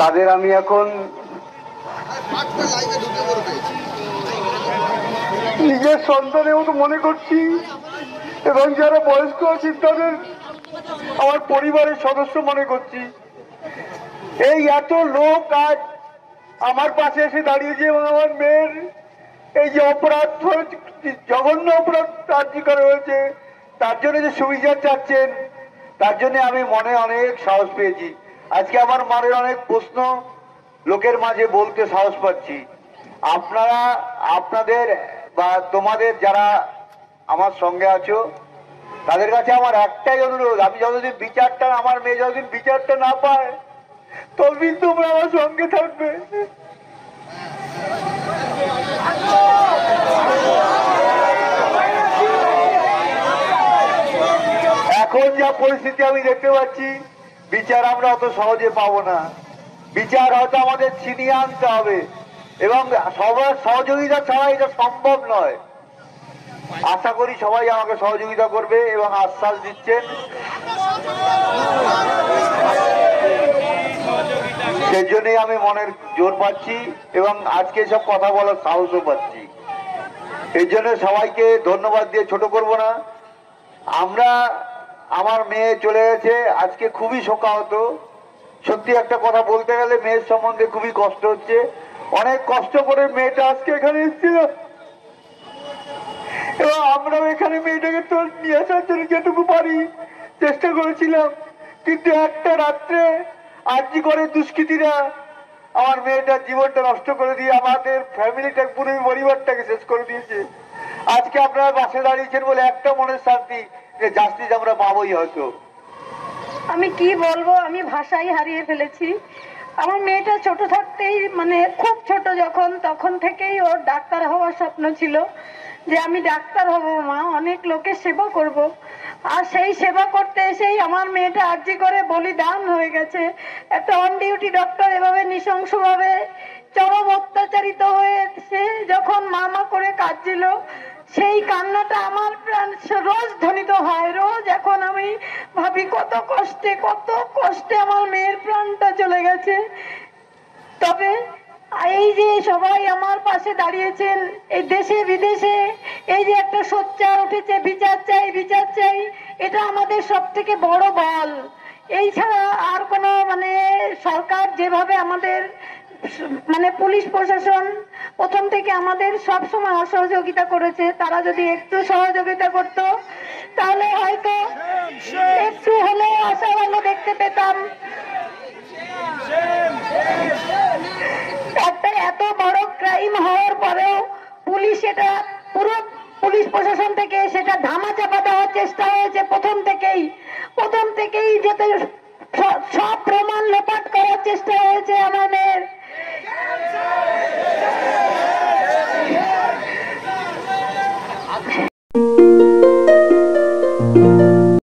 তাদের আমি এখন নিজের সন্তানের মতো মনে করছি, এবং যারা বয়স্ক আছেন তাদের আমার পরিবারের সদস্য মনে করছি। এই এত লোক আজ আমার পাশে এসে দাঁড়িয়েছে এবং আমার মেয়ের এই যে অপরাধ, জঘন্য অপরাধ কার্যকর করা হয়েছে, তার জন্য যে সুবিচার চাচ্ছেন, তার জন্য আমি মনে অনেক সাহস পেয়েছি। আজকে আমার মনের অনেক প্রশ্ন লোকের মাঝে বলতে সাহস পাচ্ছি। আপনারা আপনাদের বা তোমাদের যারা আমার সঙ্গে আছো, তাদের কাছে আমার একটাই অনুরোধ, আমি যতদিন বিচারটা, আমার মেয়ে যতদিন বিচারটা না পায়, ততদিন তোমরা আমার সঙ্গে থাকবে। এখন যা পরিস্থিতি আমি দেখতে পাচ্ছি, বিচার আমরা অত সহজে পাবো না। বিচার হয়তো আমাদের ছিনিয়ে আনতে হবে, এবং সবার সহযোগিতা ছাড়া এটা সম্ভব নয়। আশা করি সবাই আমাকে সহযোগিতা করবে এবং আশ্বাস দিচ্ছেন, সেই জন্যই আমি মনের জোর পাচ্ছি এবং আজকে সব কথা বলার সাহসও পাচ্ছি। এই জন্য সবাইকে ধন্যবাদ দিয়ে ছোট করব না। আমরা, আমার মেয়ে চলে গেছে, আজকে খুবই শোকাহত। সত্যি একটা কথা বলতে গেলে মেয়ের সম্বন্ধে খুবই কষ্ট হচ্ছে। অনেক কষ্ট করে মেয়েটা আজকে এখানে এসেছিল, এবং আমরাও এখানে মেয়েটাকে তো নিয়ে আসার জন্য যেটুকু পারি চেষ্টা করেছিলাম, কিন্তু একটা রাত্রে আরজি করে দুষ্কৃতীরা আমার মেয়েটার জীবনটা নষ্ট করে দিয়ে আমাদের ফ্যামিলিটা, পুরো পরিবারটাকে শেষ করে দিয়েছে। আজকে আপনারা পাশে দাঁড়িয়েছেন বলে একটা মনের শান্তি যে জাস্টিস আমরা পাবোই হয়তো। আমি কি বলবো, আমি ভাষাই হারিয়ে ফেলেছি। আমার মেয়েটা ছোট থাকতেই, মানে খুব ছোট যখন, তখন থেকেই ওর ডাক্তার হওয়ার স্বপ্ন ছিল, যে আমি ডাক্তার হব মা, অনেক লোকের সেবা করব। আর সেই সেবা করতে এসেই আমার মেয়েটা আরজি করে বলিদান হয়ে গেছে। একটা অন ডিউটি ডক্টর এভাবে নৃশংসভাবে চরম অত্যাচারিত হয়ে সে যখন মা করে কাঁদছিল, সেই কান্নাটা আমার প্রাণ রোজ ধ্বনিত হয়, রোজ। এখন আমি ভাবি কত কষ্টে আমার মেয়ের প্রাণটা চলে গেছে। তবে এই যে সবাই আমার পাশে দাঁড়িয়েছেন, এই দেশে বিদেশে এই যে একটা সোচ্চার উঠেছে, বিচার চাই, এটা আমাদের সব থেকে বড় বল। এই ছাড়া আর কোনো, মানে সরকার যেভাবে আমাদের, মানে পুলিশ প্রশাসন প্রথম থেকে আমাদের সব সময় অসহযোগিতা করেছে, তারা যদি একটু সহযোগিতা করত তাহলে হয়তো একটু হলেও আশা ভালো দেখতে পেতাম। একটা এত বড় ক্রাইম হওয়ার পরেও পুলিশ, এটা পুরো পুলিশ প্রশাসন থেকে সেটা ধামাচাপা দেওয়ার চেষ্টা হয়েছে প্রথম থেকেই, যাতে